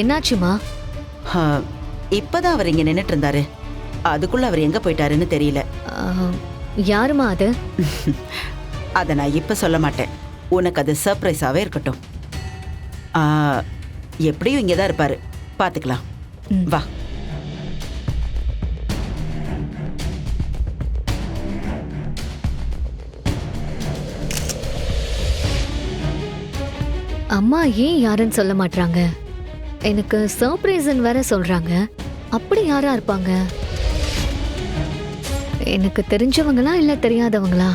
என்னாச்சுமா? இப்பதான் அவர் இங்க நின்னுட்டு இருந்தாரு. அதுக்குள்ள அவர் எங்க போயிட்டாருன்னு தெரியல. யாருமா அது? அத நான் இப்ப சொல்ல மாட்டேன். உனக்கு அது சர்ப்ரைஸாவே இருக்கட்டும். எப்படியும் இங்கதான் இருப்பாரு, பாத்துக்கலாம். வா. அம்மா ஏன் யாருன்னு சொல்ல மாட்டாங்க? எனக்கு சர்ப்ரைஸ்ன்னு வேற சொல்றாங்க. அப்படி யாரா இருப்பாங்க? எனக்கு தெரிஞ்சவங்களா இல்ல தெரியாதவங்களா?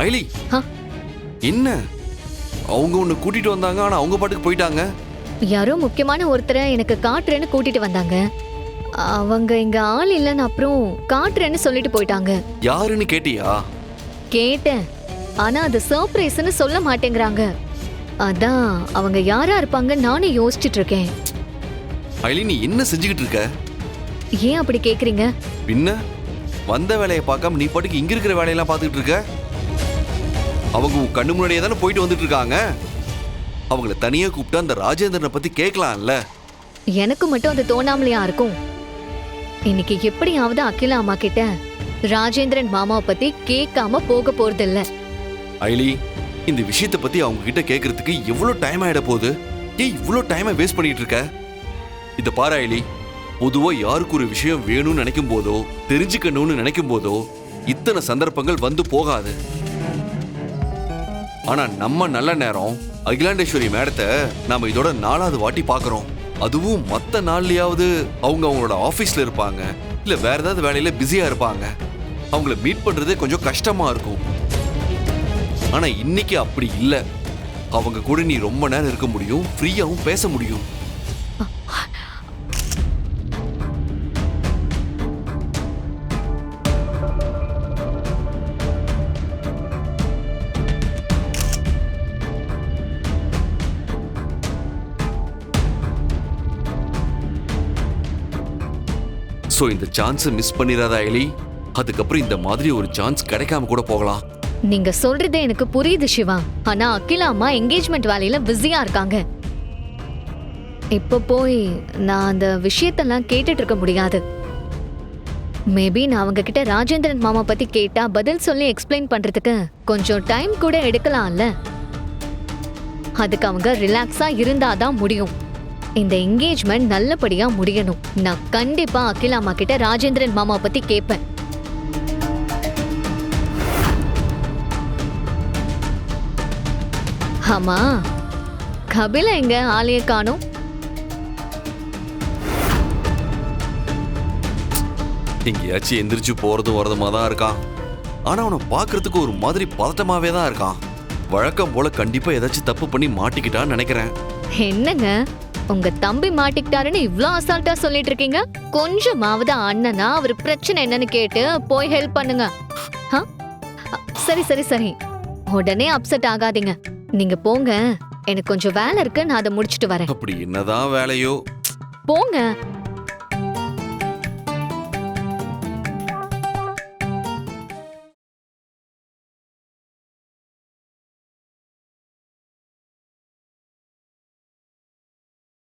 ஐலி, என்ன அவங்க உன்னை கூட்டிட்டு வந்தாங்க, ஆனா அவங்க பாட்டுக்கு போயிட்டாங்க. யாரோ முக்கியமான ஒருத்தரை எனக்கு காட்டுறேன்னு கூட்டிட்டு வந்தாங்க. அவங்க இங்க ஆள் இல்லைன்னு அப்புறம் காட்டுறேன்னு சொல்லிட்டு போயிட்டாங்க. யாருன்னு கேட்டியா? கேட்டேன், ஆனா அது சர்ப்ரைஸ்ன்னு சொல்ல மாட்டேங்கிறாங்க. அதான் அவங்க யாரா இருப்பாங்க நானே யோசிச்சுட்டு இருக்கேன். ஐலி, நீ என்ன செஞ்சுக்கிட்டு இருக்க? ஏன் அப்படி கேக்குறீங்க? பின்ன வந்த வேலையை பார்க்காம நீ பாட்டுக்கு இங்க இருக்கிற வேலையெல்லாம் பார்த்துக்கிட்டு இருக்க. அவங்க உன் கண்ணு முன்னாடியே தானே போயிட்டு வந்துட்டு இருக்காங்க. அவங்கள தனியா கூப்பிட்டு அந்த ராஜேந்திரனை பத்தி கேட்கலாம்ல. எனக்கு மட்டும் அது தோணாமலையா இருக்கும்? இன்னைக்கு எப்படியாவது அகிலா அம்மா கிட்ட ராஜேந்திரன் மாமாவை பத்தி கேட்காம போக போறது இல்ல. ஐலி, இந்த விஷயத்தை பத்தி அவங்க கிட்ட கேட்கறதுக்கு எவ்வளவு டைம் ஆயிட போகுது? ஏன் இவ்வளவு டைமை வேஸ்ட் பண்ணிட்டு இருக்க? இத பாரு ஐலி, பொதுவா யாருக்கு ஒரு விஷயம் வேணும்னு நினைக்கும் போதோ தெரிஞ்சுக்கணும்னு நினைக்கும் போதோ இத்தனை சந்தர்ப்பங்கள் வந்து போகாது. ஆனா நம்ம நல்ல நேரம் அகிலாண்டேஸ்வரி மேடத்தை நாம இதோட 4வது வாட்டி பாக்குறோம். அதுவும் மத்த நாள்லயாவது அவங்க அவங்களோட ஆபீஸ்ல இருப்பாங்க, இல்ல வேற ஏதாவது வேலையில பிஸியா இருப்பாங்க. அவங்கள மீட் பண்றதே கொஞ்சம் கஷ்டமா இருக்கும். ஆனா இன்னைக்கு அப்படி இல்ல. அவங்க கூட நீ ரொம்ப நேரம் இருக்க முடியும், ஃப்ரீயாவும் பேச முடியும். சோ இந்த சான்ஸ் மிஸ் பண்ணிராதா ஐலி. அதுக்கப்புறம் இந்த மாதிரி ஒரு சான்ஸ் கிடைக்காம கூட போகலாம். நீங்க சொல்றது எனக்கு புரியுது சிவா. ஆனா அகிலா அம்மா என்கேஜ்மெண்ட் வேலையில பிஸியா இருக்காங்க. இப்ப போய் நான் அந்த விஷயத்தெல்லாம் கேட்டுட்டு இருக்க முடியாது. மேபி நான் அவங்க கிட்ட ராஜேந்திரன் மாமா பத்தி கேட்டா பதில் சொல்லி எக்ஸ்பிளைன் பண்றதுக்கு கொஞ்சம் டைம் கூட எடுக்கலாம்ல. அதுக்கு அவங்க ரிலாக்ஸா இருந்தாதான் முடியும். இந்த என்கேஜ்மெண்ட் நல்லபடியா முடியணும். நான் கண்டிப்பா அகிலா அம்மா கிட்ட ராஜேந்திரன் மாமா பத்தி கேட்பேன். ஆமா, கபில எங்க ஆளைய காணோம்? எங்கேயாச்சும் எந்திரிச்சு போறதும் வரதுமா தான் இருக்கான். ஆனா அவனை பாக்குறதுக்கு ஒரு மாதிரி பதட்டமாவே தான் இருக்கான். வழக்கம் போல கண்டிப்பா ஏதாச்சும் தப்பு பண்ணி மாட்டிக்கிட்டான்னு நினைக்கிறேன். என்னங்க உங்க தம்பி மாட்டிக்கிட்டாருன்னு இவ்ளோ அசால்ட்டா சொல்லிட்டு இருக்கீங்க? கொஞ்சமாவது அண்ணனா அவர் பிரச்சனை என்னன்னு கேட்டு போய் ஹெல்ப் பண்ணுங்க. சரி சரி சரி, உடனே அப்செட் ஆகாதீங்க. நீங்க போங்க, எனக்கு கொஞ்சம் வேலை இருக்கு, நான் அதை முடிச்சிட்டு வரேன். அப்படி என்னதான் வேலையோ? போங்க.